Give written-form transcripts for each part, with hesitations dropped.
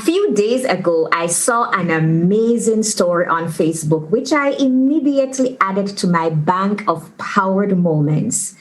few days ago, I saw an amazing story on Facebook, which I immediately added to my bank of powered moments.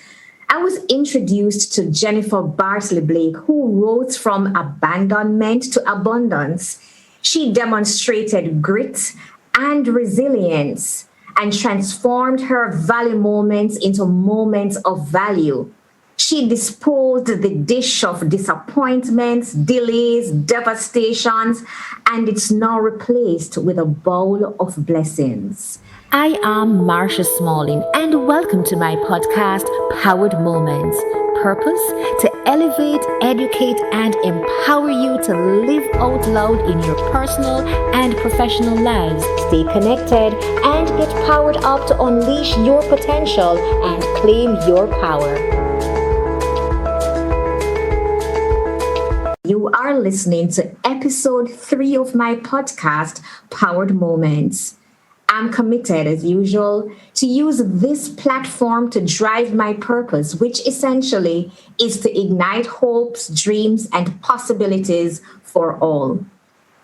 I was introduced to Jennifer Bartley-Blake, who rose from abandonment to abundance. She demonstrated grit and resilience and transformed her valley moments into moments of value. She disposed the dish of disappointments, delays, devastations, and it's now replaced with a bowl of blessings. I am Marsha Smalling, and welcome to my podcast, Powered Moments. Purpose to elevate, educate, and empower you to live out loud in your personal and professional lives. Stay connected and get powered up to unleash your potential and claim your power. You are listening to episode 3 of my podcast, Powered Moments. I'm committed, as usual, to use this platform to drive my purpose, which essentially is to ignite hopes, dreams, and possibilities for all.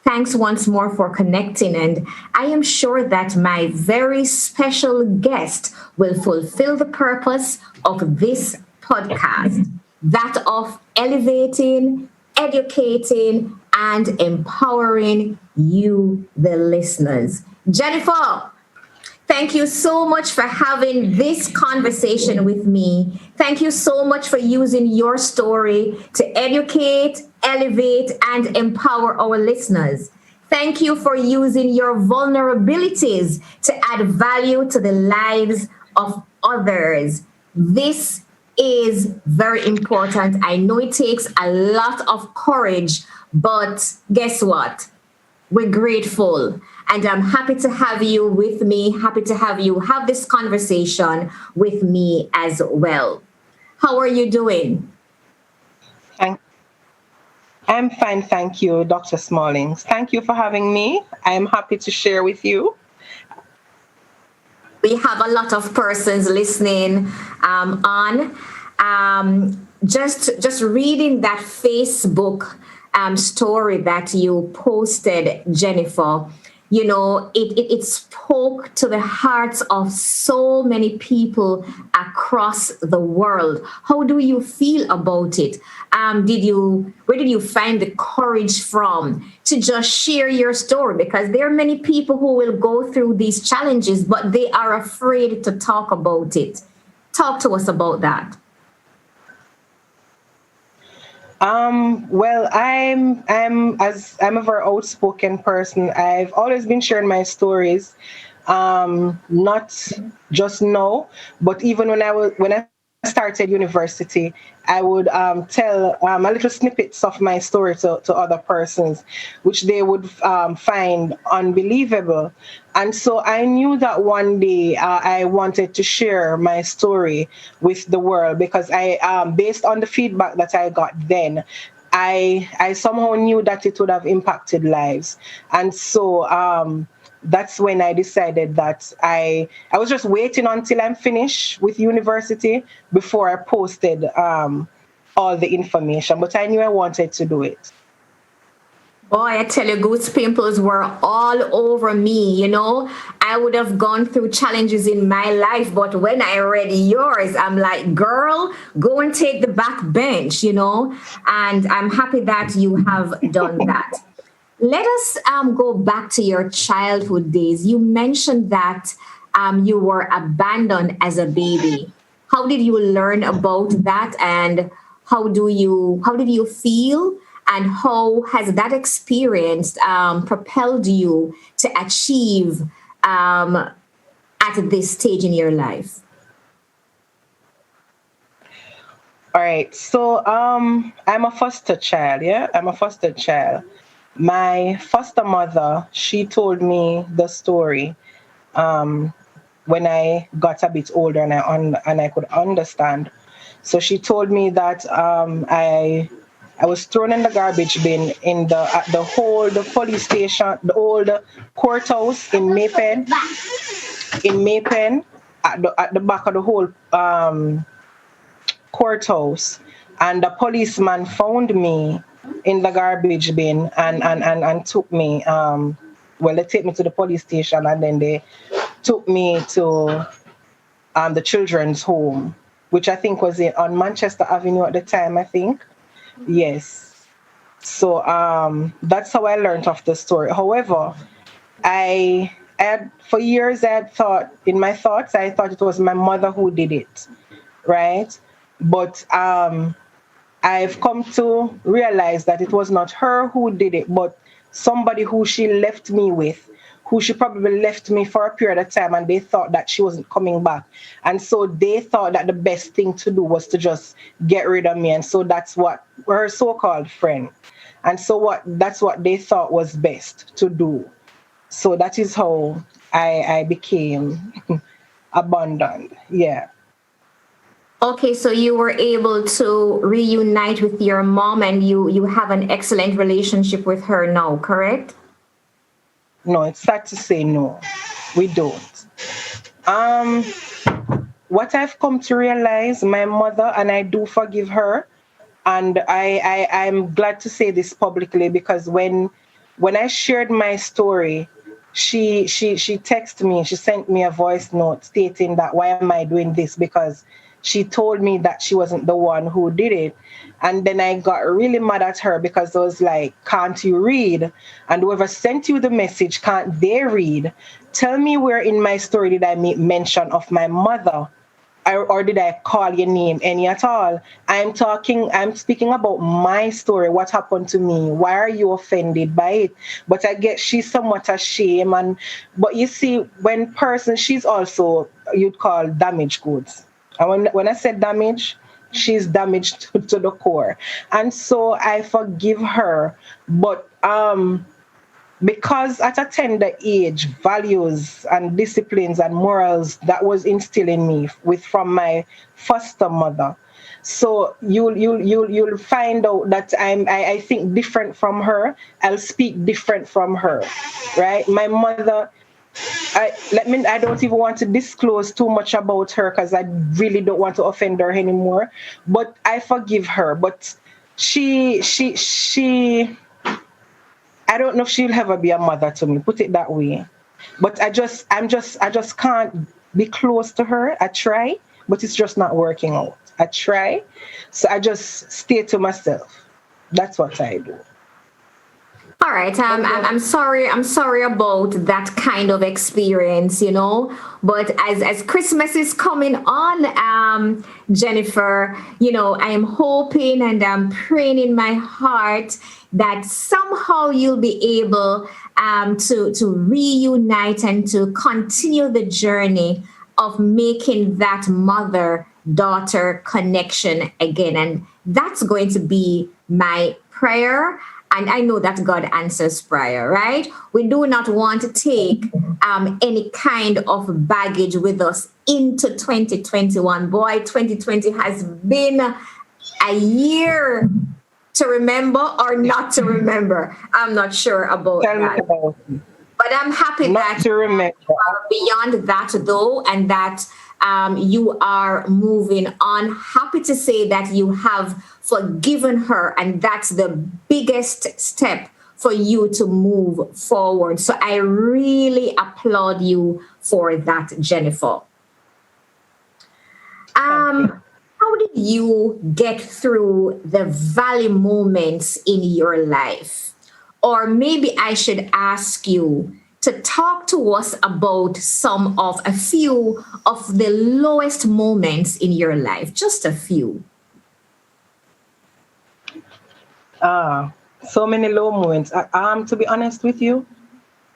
Thanks once more for connecting, and I am sure that my very special guest will fulfill the purpose of this podcast, that of elevating, educating, and empowering you, the listeners. Jennifer, thank you so much for having this conversation with me. Thank you so much for using your story to educate, elevate, and empower our listeners. Thank you for using your vulnerabilities to add value to the lives of others. This is very important. I know it takes a lot of courage, but guess what? We're grateful. And I'm happy to have you with me, happy to have you have this conversation with me as well. How are you doing? I'm fine, thank you, Dr. Smallings. Thank you for having me. I'm happy to share with you. We have a lot of persons listening on. Just reading that Facebook story that you posted, Jennifer, you know, it spoke to the hearts of so many people across the world. How do you feel about it? Where did you find the courage from to just share your story? Because there are many people who will go through these challenges, but they are afraid to talk about it. Talk to us about that. Well, I'm a very outspoken person. I've always been sharing my stories, not just now, but even when I started university, I would tell a little snippets of my story to other persons, which they would find unbelievable. And so I knew that one day I wanted to share my story with the world because based on the feedback that I got then, I somehow knew that it would have impacted lives. And so that's when I decided that I was just waiting until I'm finished with university before I posted all the information. But I knew I wanted to do it. Boy, I tell you, goose pimples were all over me, you know. I would have gone through challenges in my life, but when I read yours, I'm like, girl, go and take the back bench, you know. And I'm happy that you have done that. Let us go back to your childhood days. You mentioned that you were abandoned as a baby. How did you learn about that, and how did you feel? And how has that experience propelled you to achieve at this stage in your life? All right. So I'm a foster child. Yeah, I'm a foster child. My foster mother, she told me the story when I got a bit older and I could understand. So she told me that I was thrown in the garbage bin at the police station, the old courthouse in Maypen, at the back of the whole courthouse, and the policeman found me in the garbage bin and took me. Well, they take me to the police station and then they took me to the children's home, which I think was on Manchester Avenue at the time, I think. Yes. So that's how I learned of the story. However, I had for years I had thought in my thoughts I thought it was my mother who did it, right? But I've come to realize that it was not her who did it, but somebody who she left me with, who she probably left me for a period of time, and they thought that she wasn't coming back. And so they thought that the best thing to do was to just get rid of me. And so that's what her so called friend. And so that's what they thought was best to do. So that is how I became abandoned. Yeah. Okay, so you were able to reunite with your mom, and you have an excellent relationship with her now, correct? No, it's sad to say no. We don't. Um what I've come to realize, my mother, and I do forgive her, and I'm glad to say this publicly because when I shared my story, she texted me, she sent me a voice note stating that why am I doing this? Because she told me that she wasn't the one who did it. And then I got really mad at her because I was like, can't you read? And whoever sent you the message, can't they read? Tell me where in my story did I make mention of my mother? Or did I call your name any at all? I'm speaking about my story, what happened to me. Why are you offended by it? But I get she's somewhat ashamed. But you see, she's also, you'd call damaged goods. And when I said damage, she's damaged to the core. And so I forgive her. But because at a tender age, values and disciplines and morals that was instilled in me from my foster mother. So you'll find out that I think different from her. I'll speak different from her, right? My mother. I don't even want to disclose too much about her because I really don't want to offend her anymore. But I forgive her. But she I don't know if she'll ever be a mother to me, put it that way. But I just can't be close to her. I try, but it's just not working out. I try. So I just stay to myself. That's what I do. All right. I'm sorry. I'm sorry about that kind of experience, But as Christmas is coming on, Jennifer, I am hoping and I'm praying in my heart that somehow you'll be able to reunite and to continue the journey of making that mother daughter connection again. And that's going to be my prayer. And I know that God answers prayer, right? We do not want to take any kind of baggage with us into 2021. Boy, 2020 has been a year to remember or not to remember. I'm not sure about Tell me that. about it. But I'm happy Not that to remember. you are beyond that, though, and that you are moving on. Happy to say that you have forgiven her, and that's the biggest step for you to move forward. So I really applaud you for that, Jennifer. Thank you. How did you get through the valley moments in your life? Or maybe I should ask you to talk to us about a few of the lowest moments in your life, just a few. So many low moments. To be honest with you,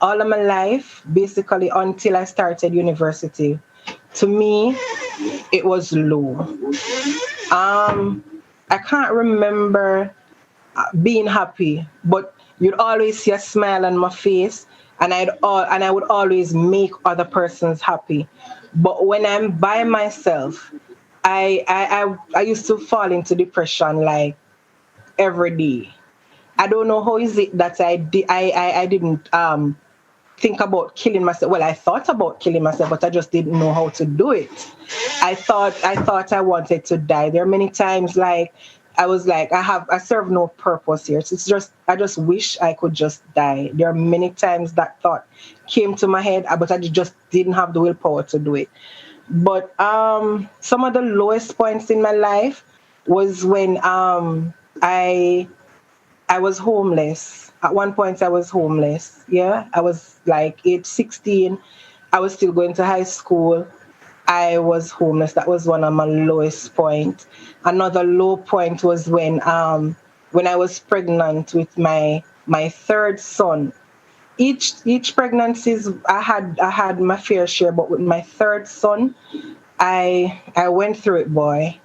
all of my life, basically until I started university, to me, it was low. I can't remember being happy, but you'd always see a smile on my face, and I would always make other persons happy. But when I'm by myself, I used to fall into depression like every day. I don't know how is it that I didn't think about killing myself. Well, I thought about killing myself, but I just didn't know how to do it. I thought I wanted to die. There are many times like I was like, I serve no purpose here. So it's just, I just wish I could just die. There are many times that thought came to my head, but I just didn't have the willpower to do it. But some of the lowest points in my life was when I was homeless. At one point, I was homeless. Yeah, I was like age 16. I was still going to high school. I was homeless. That was one of my lowest points. Another low point was when I was pregnant with my third son. Each pregnancies I had my fair share, but with my third son, I went through it, boy.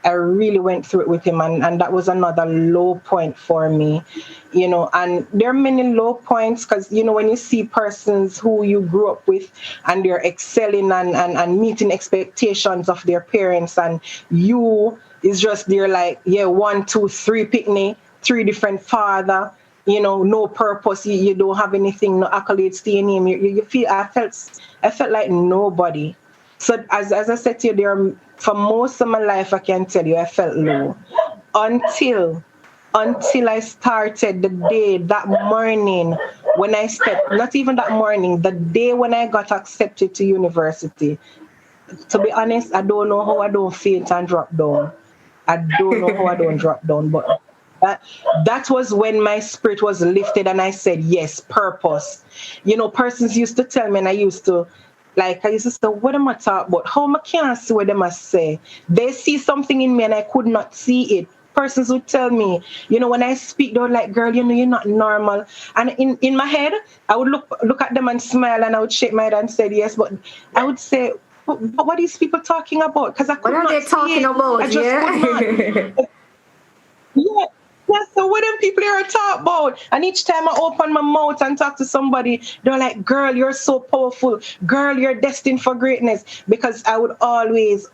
I really went through it with him, and that was another low point for me, And there are many low points because, when you see persons who you grew up with and they're excelling and meeting expectations of their parents, and you is just they're like, yeah, 1, 2, 3 picnic, 3 different father, no purpose, you don't have anything, no accolades to your name. You feel, I felt like nobody. So as I said to you, for most of my life, I can tell you, I felt low until I started that morning when I stepped. Not even that morning, the day when I got accepted to university. To be honest, I don't know how I don't faint and drop down. I don't know how I don't drop down, but that that was when my spirit was lifted and I said, yes, purpose. Persons used to tell me, and I used to say, what am I talking about? How am I can't see what they must say? They see something in me and I could not see it. Persons would tell me, when I speak, they were like, girl, you're not normal. And in my head, I would look at them and smile, and I would shake my head and say yes, but I would say, but what are these people talking about? Because I What could are not they see talking it. I about? just could not. Yeah. Yeah. Yeah, so what them people here are talk about? And each time I open my mouth and talk to somebody, they're like, girl, you're so powerful. Girl, you're destined for greatness. Because I would always,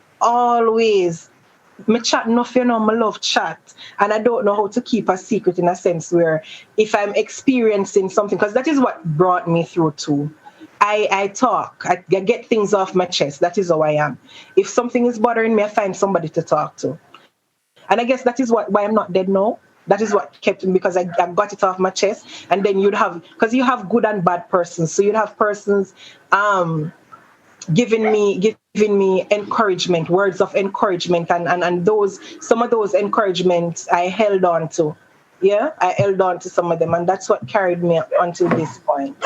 me chat enough, my love chat. And I don't know how to keep a secret in a sense where if I'm experiencing something, because that is what brought me through too. I talk, I get things off my chest. That is how I am. If something is bothering me, I find somebody to talk to. And I guess that is why I'm not dead now. That is what kept me, because I got it off my chest. And then because you have good and bad persons. So you'd have persons um, giving me encouragement, words of encouragement, and some of those encouragements I held on to. Yeah, I held on to some of them, and that's what carried me up until this point.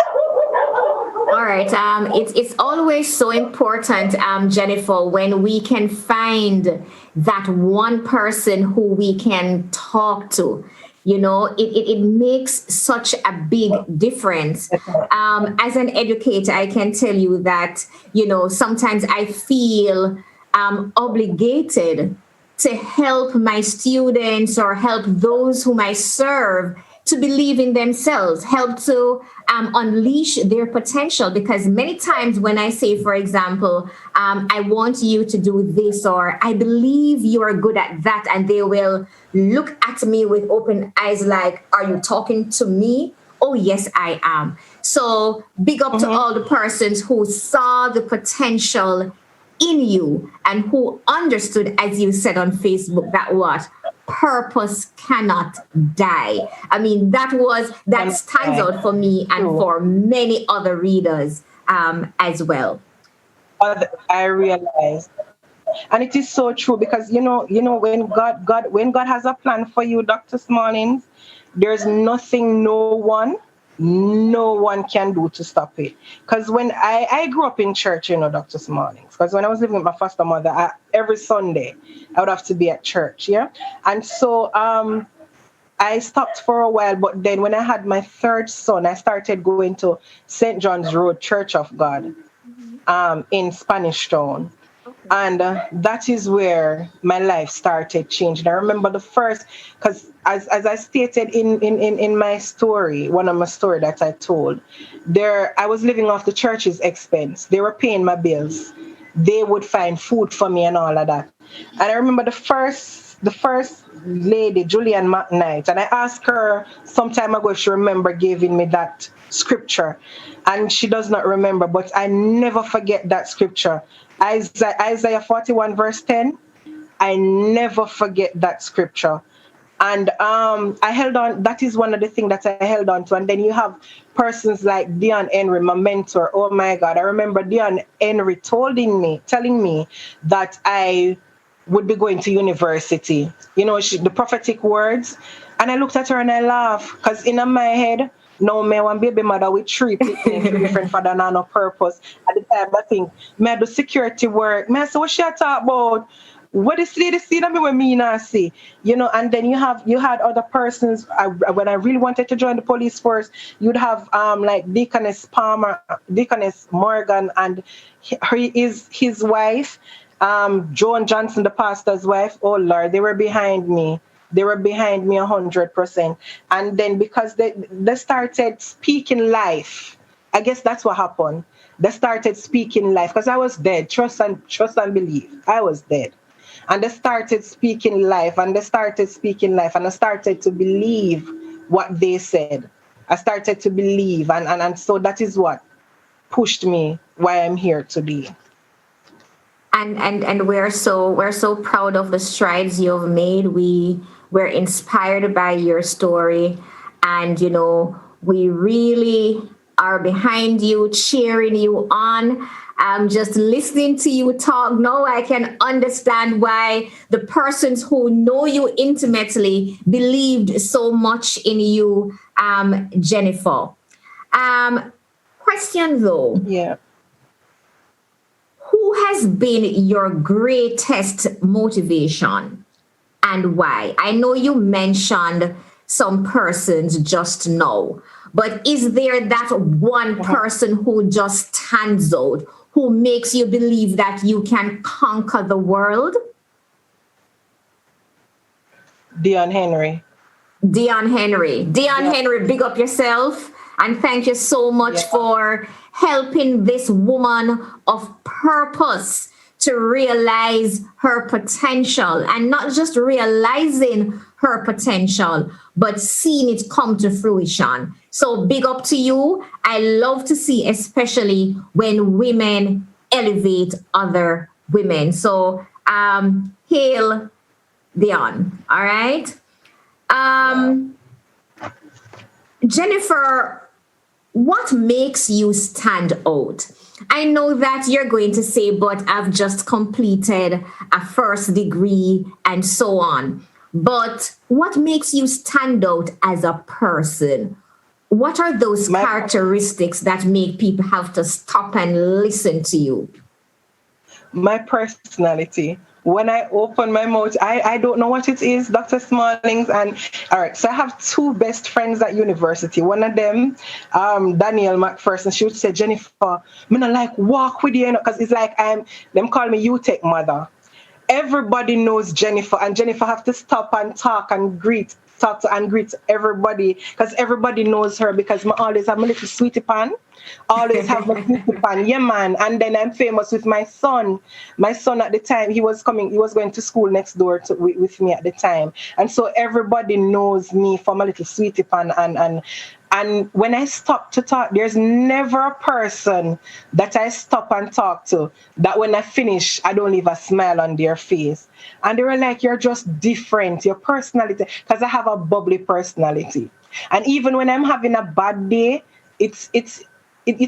All right. It's always so important, Jennifer, when we can find that one person who we can talk to. It makes such a big difference. As an educator, I can tell you that, sometimes I feel obligated to help my students or help those whom I serve to believe in themselves, help to unleash their potential. Because many times when I say, for example, I want you to do this, or I believe you are good at that, and they will look at me with open eyes like, are you talking to me? Oh, yes, I am. So big up to all the persons who saw the potential in you and who understood, as you said on Facebook, that what purpose cannot die. I mean, that stands out for me and for many other readers as well. I realize, and it is so true, because when God has a plan for you, Dr. Smallings, there's nothing, no one can do to stop it. Because when I grew up in church, Dr. Smallings, because when I was living with my foster mother, every Sunday I would have to be at church, yeah. And so I stopped for a while, but then when I had my third son, I started going to St. John's Road Church of God in Spanish Town. And that is where my life started changing. I remember the first, because as I stated in my story, one of my story that I told, I was living off the church's expense. They were paying my bills. They would find food for me and all of that. And I remember the first lady, Julian McKnight, and I asked her some time ago if she remember giving me that scripture, and she does not remember, but I never forget that scripture. Isaiah 41 verse 10. I never forget that scripture. And I held on. That is one of the things that I held on to. And then you have persons like Dion Henry, my mentor. Oh my God, I remember Dion Henry telling me that I would be going to university. The prophetic words. And I looked at her and I laughed because in my head, no, me one baby mother with three different father and no purpose. At the time, I think me I do security work. Me I say, what she a talk about? What is the see that me with me now see, and then you had other persons. When I really wanted to join the police force, you'd have like Deaconess Morgan, and his wife, Joan Johnson, the pastor's wife. Oh Lord, they were behind me. They were behind me 100%. And then because they started speaking life, I guess that's what happened. They started speaking life because I was dead. Trust and believe. I was dead. And they started speaking life, and they started speaking life, and I started to believe what they said. I started to believe, and so that is what pushed me why I'm here today. And we're so proud of the strides you've made. We're inspired by your story, and we really are behind you, cheering you on. Just listening to you talk now, I can understand why the persons who know you intimately believed so much in you, Jennifer. Question though, Yeah. who has been your greatest motivation and why? I know you mentioned some persons just now, but is there that one person who just stands out, who makes you believe that you can conquer the world? Dion Henry. Dion Henry. Dion Yeah. Henry, big up yourself. And thank you so much Yeah. for helping this woman of purpose to realize her potential, and not just realizing her potential, but seeing it come to fruition. So big up to you. I love to see, especially when women elevate other women. So hail Dion. All right. Yeah. Jennifer, what makes you stand out? I know that you're going to say, but I've just completed a first degree and so on. But what makes you stand out as a person? What are those My characteristics that make people have to stop and listen to you? my personality. When I open my mouth, I don't know what it is, Dr. Smallings. And all right, so I have two best friends at university. One of them, Danielle McPherson, she would say, Jennifer, me not like walk with you, because it's like them call me you take mother. Everybody knows Jennifer, and Jennifer have to stop and talk to and greet everybody, because everybody knows her, because I always have my little sweetie pan, always have my sweetie pan, yeah man. And then I'm famous with my son. My son at the time, he was going to school next door with me at the time, and so everybody knows me for my little sweetie pan. And when I stop to talk, there's never a person that I stop and talk to that when I finish, I don't leave a smile on their face. And they were like, you're just different, your personality, because I have a bubbly personality. And even when I'm having a bad day, it's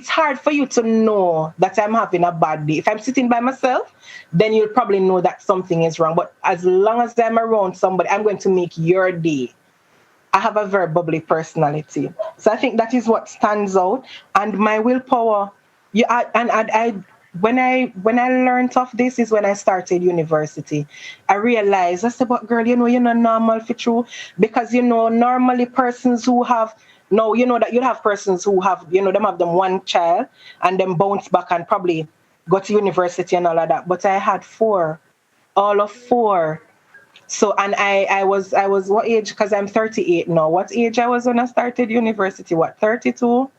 hard for you to know that I'm having a bad day. If I'm sitting by myself, then you'll probably know that something is wrong. But as long as I'm around somebody, I'm going to make your day. I have a very bubbly personality. So I think that is what stands out. And my willpower, when I learned of this is when I started university. I realized, I said, but girl, you're not normal for true. Because, normally persons who have, no, that you have persons who have, them have them one child and then bounce back and probably go to university and all of that. But I had four, all of four. So, and I was what age? Because I'm 38 now. What age I was when I started university? What, 32?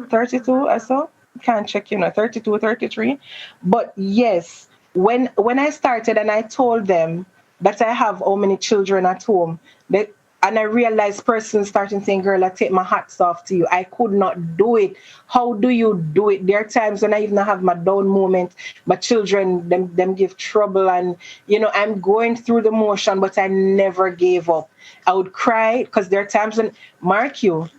32, I saw. Can't check, 32, 33. But yes, when I started and I told them that I have how many children at home, that and I realized persons starting saying, girl, I take my hats off to you. I could not do it. How do you do it? There are times when I even have my down moment. My children, them give trouble, and I'm going through the motion, but I never gave up. I would cry because there are times when,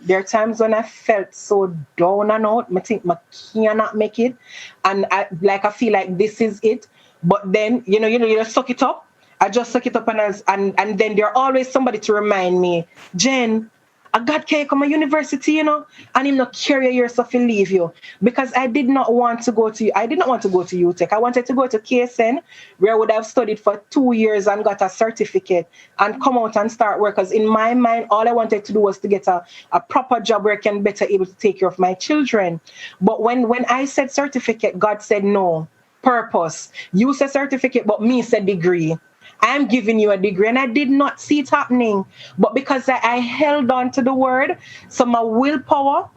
there are times when I felt so down and out. I think I cannot make it. And I feel like this is it. But then, you just suck it up. I just suck it up, and then there's always somebody to remind me, Jen, I got to come to university, and him not carry yourself and leave you. Because I did not want to go to UTech. I wanted to go to KSN, where I would have studied for 2 years and got a certificate and come out and start work. Because in my mind, all I wanted to do was to get a proper job where I can better able to take care of my children. But when I said certificate, God said no. Purpose. You said certificate, but me said degree. I'm giving you a degree, and I did not see it happening. But because I held on to the word, so my willpower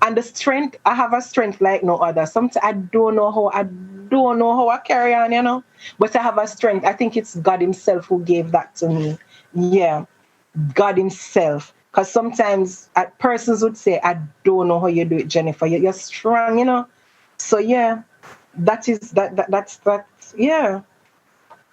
and the strength, I have a strength like no other. Sometimes I don't know how I carry on, but I have a strength. I think it's God himself who gave that to me. Yeah, God himself. Because sometimes persons would say, I don't know how you do it, Jennifer. You're strong, So yeah, that's yeah.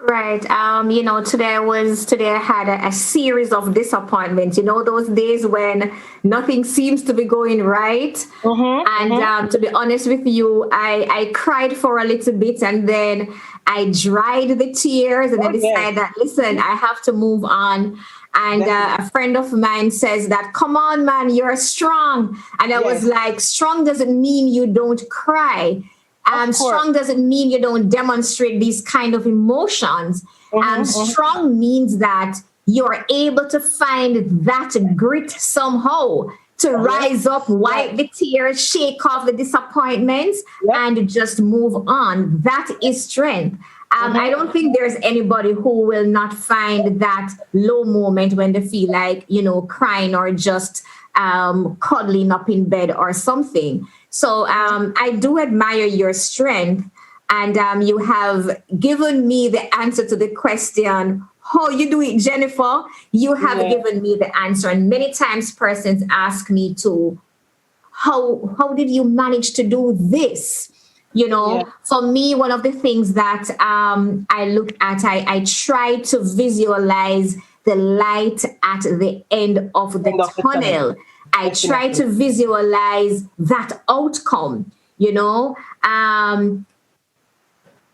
Right. Today I had a series of disappointments. Those days when nothing seems to be going right. And to be honest with you, I cried for a little bit, and then I dried the tears, and I decided that, listen, I have to move on. And a friend of mine says that, come on, man, you're strong. And I was like, strong doesn't mean you don't cry. Strong doesn't mean you don't demonstrate these kind of emotions. Strong means that you're able to find that grit somehow to rise up, wipe the tears, shake off the disappointments, and just move on. That is strength. I don't think there's anybody who will not find that low moment when they feel like, crying or just cuddling up in bed or something. So I do admire your strength, and you have given me the answer to the question, how you do it, Jennifer? You have given me the answer. And many times persons ask me to, how did you manage to do this? For me, one of the things that I look at, I try to visualize the light at the end of the tunnel. I try to visualize that outcome,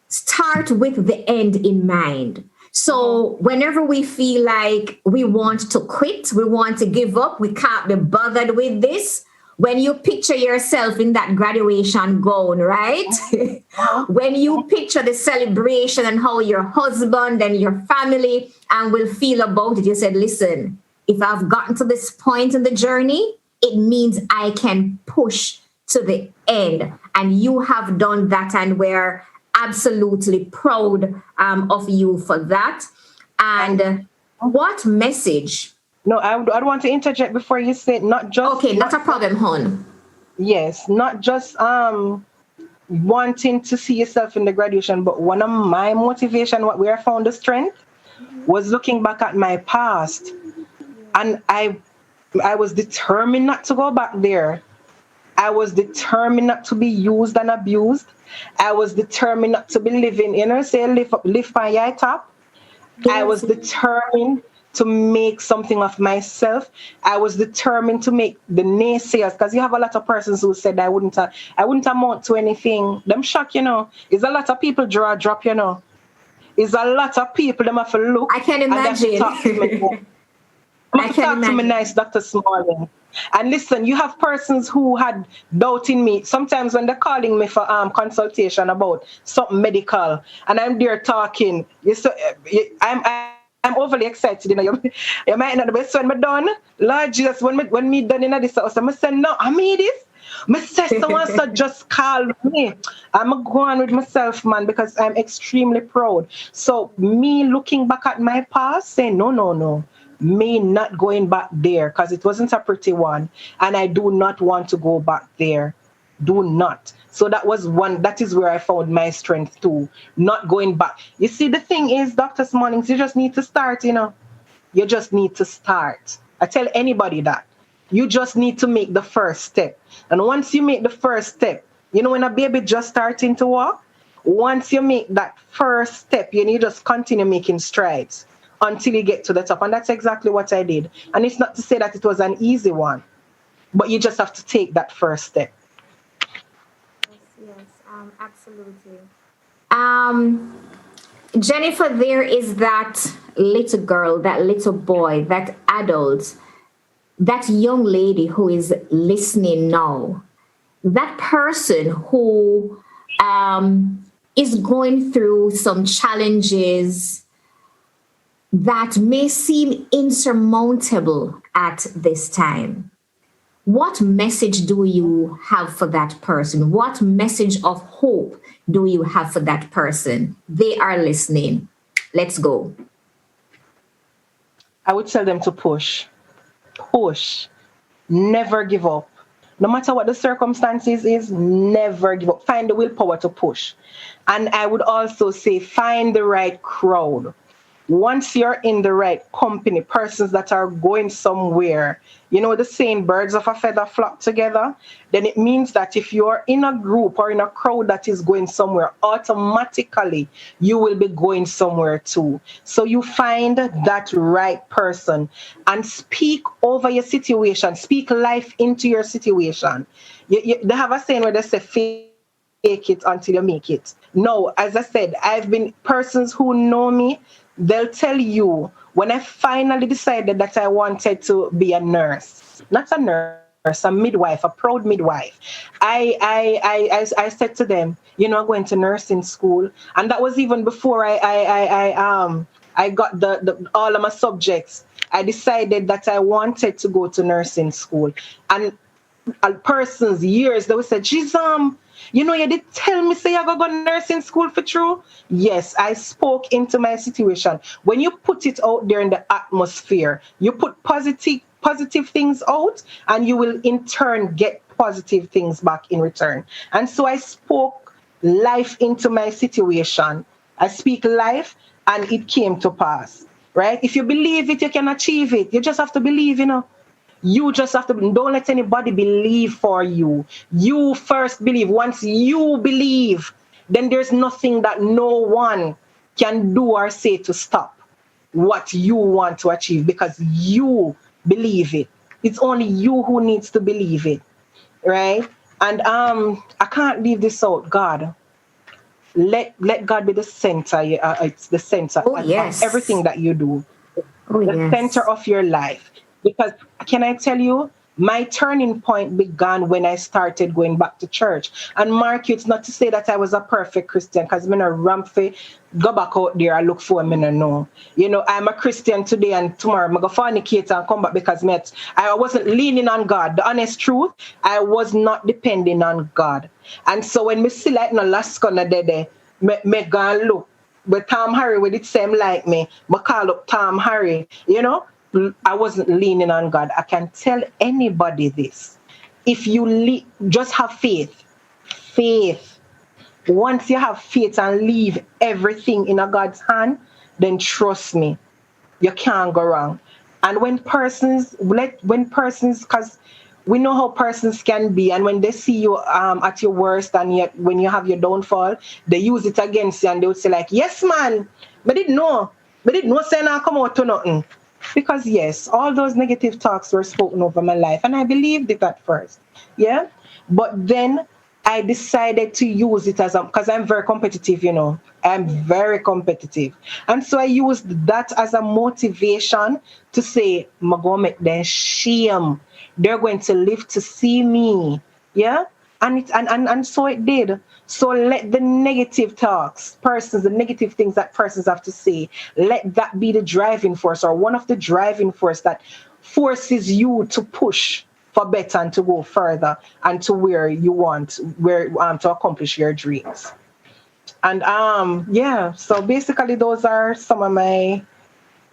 start with the end in mind. So whenever we feel like we want to quit, we want to give up, we can't be bothered with this, when you picture yourself in that graduation gown, right? When you picture the celebration and how your husband and your family will feel about it, you said, listen, if I've gotten to this point in the journey, it means I can push to the end. And you have done that, and we're absolutely proud of you for that. And what message? No, I want to interject before you say it. Not just... Okay, not a problem, hon. Yes, not just wanting to see yourself in the graduation, but one of my motivation, where I found the strength, was looking back at my past. And I was determined not to go back there. I was determined not to be used and abused. I was determined not to be living, live by your top. Yes. I was determined to make something of myself. I was determined to make the naysayers, because you have a lot of persons who said I wouldn't amount to anything. Them shock, It's a lot of people draw a drop, It's a lot of people them have to look. I can imagine. Talk to me nice, Dr. Smalling. And listen, you have persons who had doubt in me. Sometimes when they're calling me for consultation about something medical, and I'm there talking, I'm overly excited. You might not be when I'm done. Lord Jesus, when me done in this house, I'm saying, no, I mean this. My sister wants to just call me. I'm going with myself, man, because I'm extremely proud. So me looking back at my past, saying, no. Me not going back there, because it wasn't a pretty one, and I do not want to go back there. Do not. So that is where I found my strength too, not going back. You see, the thing is, Dr. Smallings, you just need to start, You just need to start. I tell anybody that. You just need to make the first step. And once you make the first step, you know, when a baby just starting to walk, once you make that first step, you need to just continue making strides until you get to the top. And that's exactly what I did. And it's not to say that it was an easy one, but you just have to take that first step. Yes, absolutely. Um, Jennifer, there is that little girl, that little boy, that adult, that young lady who is listening now, that person who is going through some challenges that may seem insurmountable at this time. What message do you have for that person? What message of hope do you have for that person? They are listening. Let's go. I would tell them to push, push, never give up. No matter what the circumstances is, never give up. Find the willpower to push. And I would also say, find the right crowd. Once you're in the right company, persons that are going somewhere, you know, the saying birds of a feather flock together, then it means that if you're in a group or in a crowd that is going somewhere, automatically you will be going somewhere too. So you find that right person and speak over your situation, speak life into your situation. They have a saying where they say, fake it until you make it. No, as I said, I've been persons who know me, they'll tell you when I finally decided that I wanted to be a nurse, not a nurse, a midwife, a proud midwife. I said to them, you know, I'm going to nursing school, and that was even before I got the all of my subjects. I decided that I wanted to go to nursing school, and persons years they would say, "Geez, you know, you did tell me say you go nursing school for true." Yes, I spoke into my situation. When you put it out there in the atmosphere, you put positive things out, and you will in turn get positive things back in return. And so I spoke life into my situation. I speak life, and it came to pass. Right? If you believe it, you can achieve it. You just have to believe, you know. You just have to, don't let anybody believe for you. You first believe. Once you believe, then there's nothing that no one can do or say to stop what you want to achieve, because you believe it. It's only you who needs to believe it, right? And I can't leave this out. God, let God be the center. It's the center Oh, of everything yes. that you do, Oh, the center yes. of your life. Because can I tell you, my turning point began when I started going back to church. And Mark, it's not to say that I was a perfect Christian, because I'm a rampy go back out there and look for me no. You know, I'm a Christian today and tomorrow I'm going to fornicate and come back because I wasn't leaning on God. The honest truth, I was not depending on God. And so when me see like no last corner there, me go and look. But Tom Harry with it same like me call up Tom Harry, you know. I wasn't leaning on God. I can tell anybody this. If you just have faith, faith. Once you have faith and leave everything in a God's hand, then trust me, you can't go wrong. And because we know how persons can be, and when they see you at your worst and yet when you have your downfall, they use it against you and they would say like, yes, man, but didn't know say now come out to nothing. Because yes, all those negative talks were spoken over my life, and I believed it at first. Yeah. But then I decided to use it because I'm very competitive, you know. I'm very competitive. And so I used that as a motivation to say, I'm going to make them shame. They're going to live to see me. Yeah. And so it did. So let the negative talks, persons, the negative things that persons have to say, let that be the driving force, or one of the driving force that forces you to push for better and to go further and to where you want, where to accomplish your dreams. And yeah, so basically those are some of my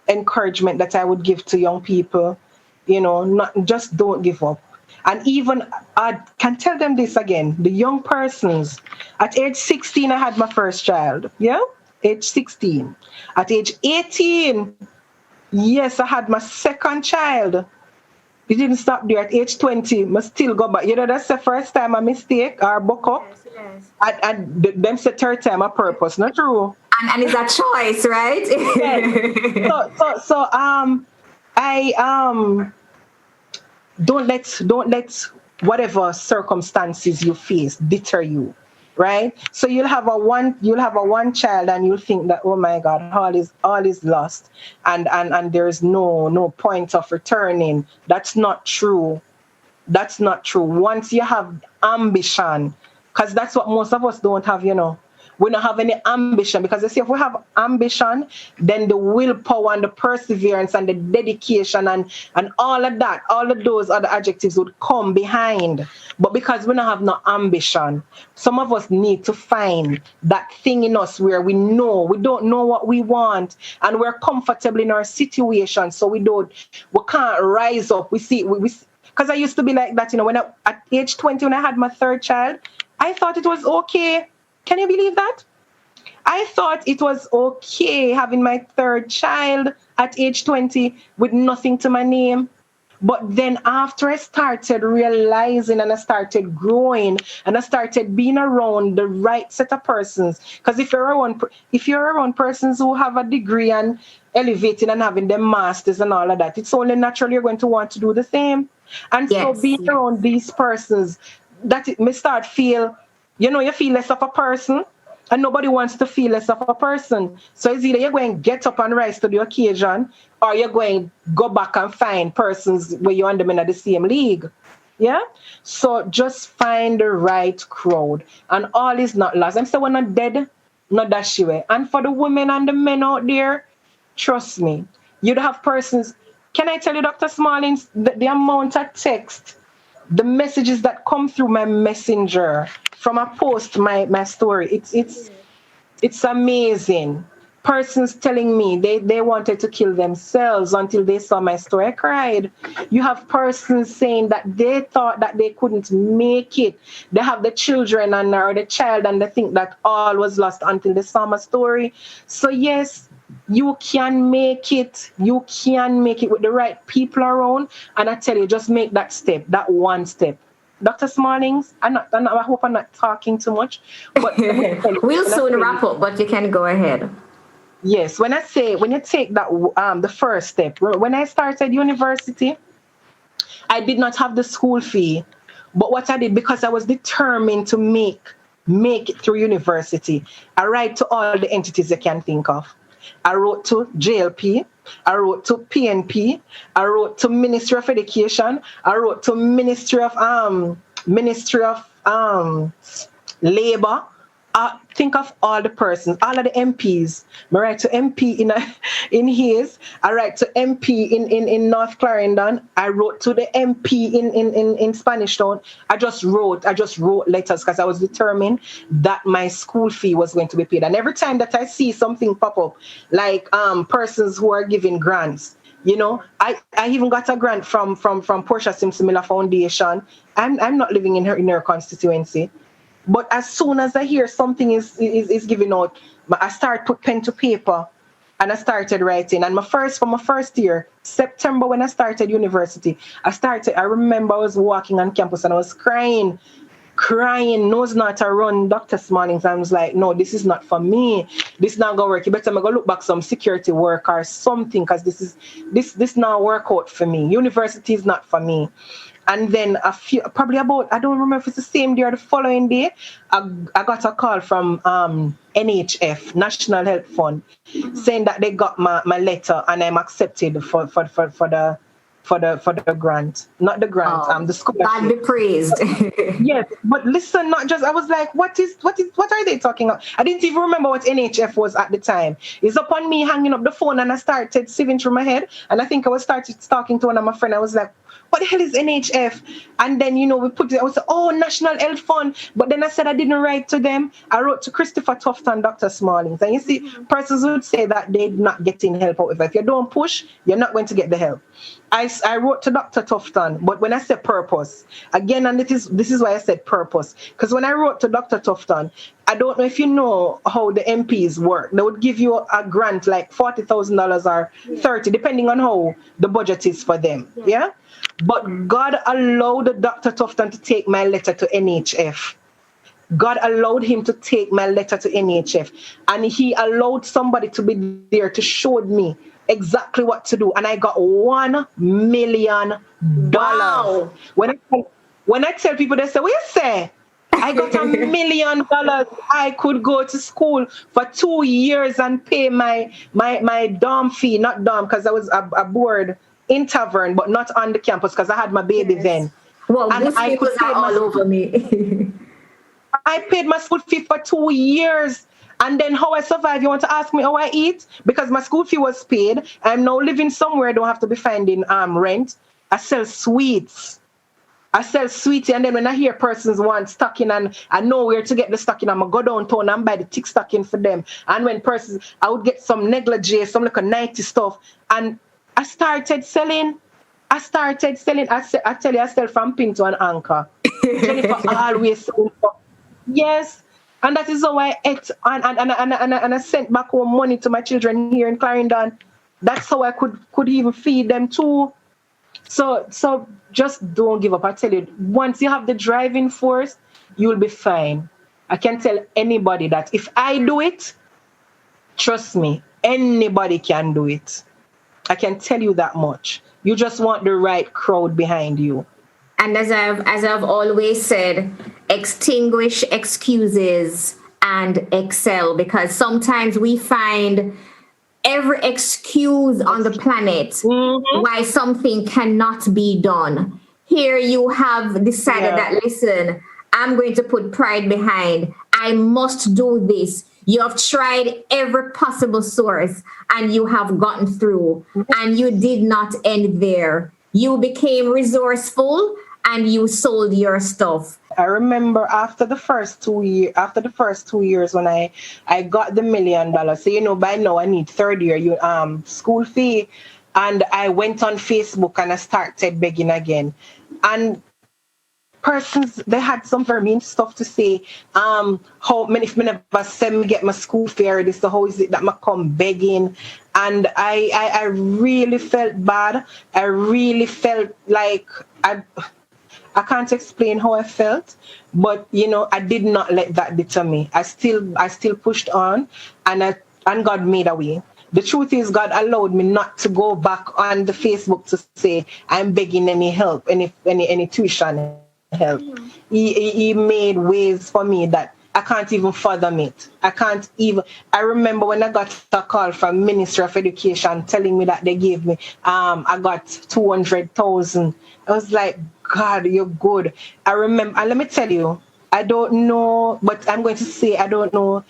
encouragement that I would give to young people. You know, not just don't give up. And even I can tell them this again, the young persons. At age 16, I had my first child. Yeah, age 16. At age 18, yes, I had my second child. it didn't stop there. At age 20, must still go back. You know, that's the first time a mistake or buck up. Yes, yes. And them say third time a purpose. Not true. And it's a choice, right? Yes. So I don't let whatever circumstances you face deter you, right? So you'll have a one child and you'll think that, oh my God, all is lost, and there's no point of returning. That's not true. That's not true. Once you have ambition, because that's what most of us don't have, We don't have any ambition, because they say if we have ambition, then the willpower and the perseverance and the dedication and all of that, all of those other adjectives would come behind. But because we don't have no ambition, some of us need to find that thing in us where we don't know what we want, and we're comfortable in our situation, so we can't rise up. We see, because I used to be like that, at age 20, when I had my third child, I thought it was okay. Can you believe that? I thought it was okay having my third child at age 20 with nothing to my name. But then after I started realizing and I started growing and I started being around the right set of persons, because if you're around persons who have a degree and elevating and having their masters and all of that, it's only natural you're going to want to do the same. And so being around these persons, that it may start feel, you feel less of a person, and nobody wants to feel less of a person. So it's either you're going to get up and rise to the occasion, or you're going to go back and find persons where you and them in the same league. Yeah? So just find the right crowd. And all is not lost. I'm saying we're not dead, not that she way. And for the women and the men out there, trust me, you'd have persons. Can I tell you, Dr. Smallings, the amount of text, the messages that come through my messenger from I post my story, it's amazing. Persons telling me they wanted to kill themselves until they saw my story. I cried. You have persons saying that they thought that they couldn't make it. They have the children or the child, and they think that all was lost until they saw my story. So yes, you can make it. You can make it with the right people around. And I tell you, just make that step, that one step. Dr. Smallings, I hope I'm not talking too much. But we'll soon wrap up, but you can go ahead. Yes, when you take that the first step, when I started university, I did not have the school fee. But what I did, because I was determined to make it through university, I write to all the entities you can think of. I wrote to JLP, I wrote to PNP, I wrote to Ministry of Education, I wrote to Ministry of Labor. Think of all the persons, all of the MPs. I write to MP in Hayes. I write to MP in North Clarendon. I wrote to the MP in Spanish Town. I just wrote letters because I was determined that my school fee was going to be paid. And every time that I see something pop up, like persons who are giving grants, I even got a grant from Portia Simpson Miller Foundation. I'm not living in her constituency. But as soon as I hear something is giving out, I start put pen to paper and I started writing. And for my first year, September, when I started university, I remember I was walking on campus and I was crying, nose not to run, Dr. Smallings. I was like, no, this is not for me. This is not going to work. You better go look back some security work or something, because this not work out for me. University is not for me. And then I don't remember if it's the same day or the following day, I got a call from NHF, National Health Fund, saying that they got my letter and I'm accepted for the grant. Not the grant, the scholarship. God be praised. Yes, but listen, not just, I was like, what are they talking about? I didn't even remember what NHF was at the time. It's upon me hanging up the phone and I started sieving through my head. And I think I started talking to one of my friends. I was like, what the hell is NHF? And then, we put it, I was like, oh, National Health Fund. But then I said I didn't write to them. I wrote to Christopher Tufton and Dr. Smallings. And you see, persons would say that they're not getting help. However, if you don't push, you're not going to get the help. I wrote to Dr. Tufton, but when I said purpose, again, and this is why I said purpose, because when I wrote to Dr. Tufton, I don't know if you know how the MPs work. They would give you a grant like $40,000 or 30, depending on how the budget is for them. Yeah. But God allowed Dr. Tufton to take my letter to NHF. God allowed him to take my letter to NHF, and he allowed somebody to be there to show me exactly what to do. And I got $1 million. Wow. When I tell people, they say, "What you say?" I got $1 million. I could go to school for 2 years and pay my dorm fee, not dorm, because I was aboard in tavern, but not on the campus because I had my baby then. Well, And I could goosebumps pay are all over me. I paid my school fee for 2 years. And then how I survive? You want to ask me how I eat? Because my school fee was paid. I'm now living somewhere. I don't have to be finding rent. I sell sweets. And then when I hear persons want stocking and I know where to get the stocking, I'm going to go downtown and buy the thick stocking for them. And when persons, I would get some negligee, some like a 90 stuff. And I started selling. I tell you, I sell from Pinto and Anchor. Jennifer always selling stuff. Yes. And that is how I ate and I sent back home money to my children here in Clarendon. That's how I could even feed them too. So just don't give up. I tell you, once you have the driving force, you'll be fine. I can tell anybody that if I do it, trust me, anybody can do it. I can tell you that much. You just want the right crowd behind you. And as I've always said, extinguish excuses and excel, because sometimes we find every excuse on the planet why something cannot be done. Here you have decided that, listen, I'm going to put pride behind. I must do this. You have tried every possible source and you have gotten through, and you did not end there. You became resourceful and you sold your stuff. I remember after the first 2 years when I got the $1 million. So by now I need third year school fee, and I went on Facebook and I started begging again. And persons, they had some very mean stuff to say. How many if me never send me get my school fee already, so how is it that I come begging? And I really felt bad. I really felt like I can't explain how I felt, but I did not let that deter me. I still pushed on, and God made a way. The truth is, God allowed me not to go back on the Facebook to say I'm begging any help, any tuition help. He made ways for me that I can't even fathom it. I remember when I got a call from Ministry of Education telling me that they gave me, I got 200,000. I was like, God, you're good. I remember, and let me tell you, I don't know, but I'm going to say I don't know.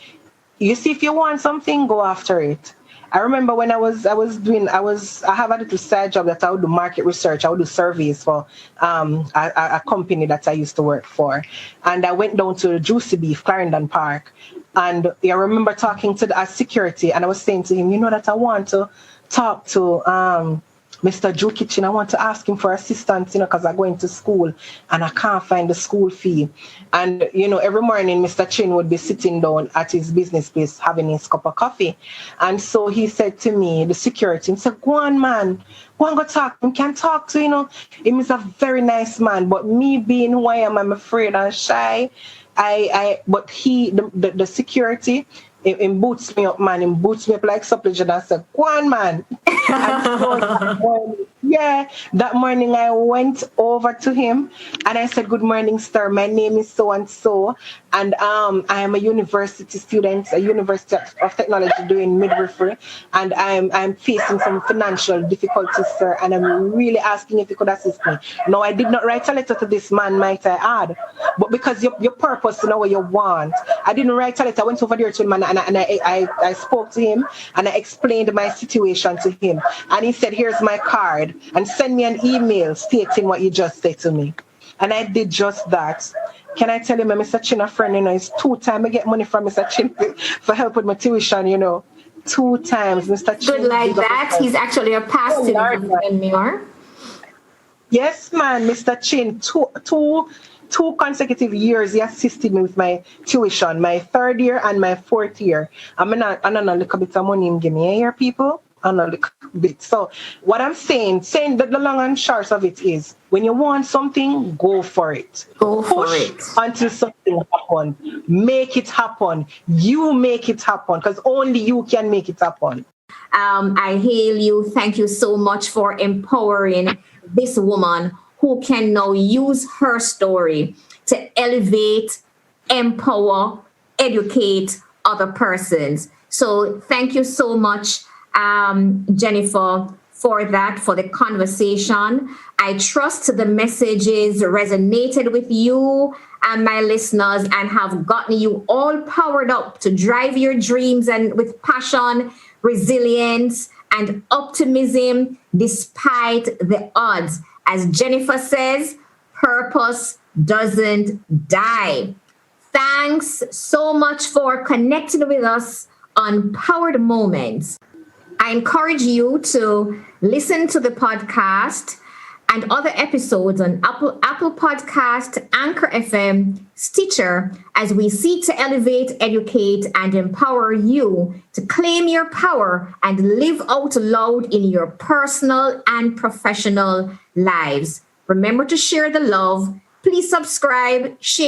You see, if you want something, go after it. I remember when I have a little side job that I would do market research. I would do surveys for a company that I used to work for. And I went down to Juicy Beef, Clarendon Park. And I remember talking to the security, and I was saying to him, that I want to talk to Mr. Drew Kitchen. I want to ask him for assistance, because I'm going to school and I can't find the school fee. And, every morning Mr. Chin would be sitting down at his business place having his cup of coffee. And so he said to me, the security, he said, go on, man, go and go talk. He can talk to, him is a very nice man. But me being who I am, I'm afraid and shy. But the security, him boots me up, man. Him boots me up like supplement. And I said, go on, man. That morning I went over to him and I said, good morning, sir. My name is so-and-so. And I am a university student, a University of Technology doing midwifery. And I'm facing some financial difficulties, sir. And I'm really asking if you could assist me. No, I did not write a letter to this man, might I add. But because your purpose, what you want, I didn't write a letter. I went over there to him and I spoke to him and I explained my situation to him. And he said, here's my card, and send me an email stating what you just said to me. And I did just that. Can I tell you, my Mr. Chin, a friend, it's 2 times I get money from Mr. Chin for help with my tuition, 2 times, Mr. Chin. Good like that. He's actually a past student in Youre. Yes, man, Mr. Chin. Two 2 consecutive years he assisted me with my tuition, my 3rd year and my 4th year. I'm not a little bit of money him give me a year, people. And a little bit. So what I'm saying that the long and short of it is, when you want something, go for it. Go for Push it until something happens. Make it happen. You make it happen, because only you can make it happen. I hail you. Thank you so much for empowering this woman who can now use her story to elevate, empower, educate other persons. So thank you so much, Jennifer, for that, for the conversation. I trust the messages resonated with you and my listeners and have gotten you all powered up to drive your dreams and with passion, resilience, and optimism despite the odds. As Jennifer says, purpose doesn't die. Thanks so much for connecting with us on Powered Moments. I encourage you to listen to the podcast and other episodes on Apple Podcast, Anchor FM, Stitcher, as we seek to elevate, educate, and empower you to claim your power and live out loud in your personal and professional lives. Remember to share the love. Please subscribe, share.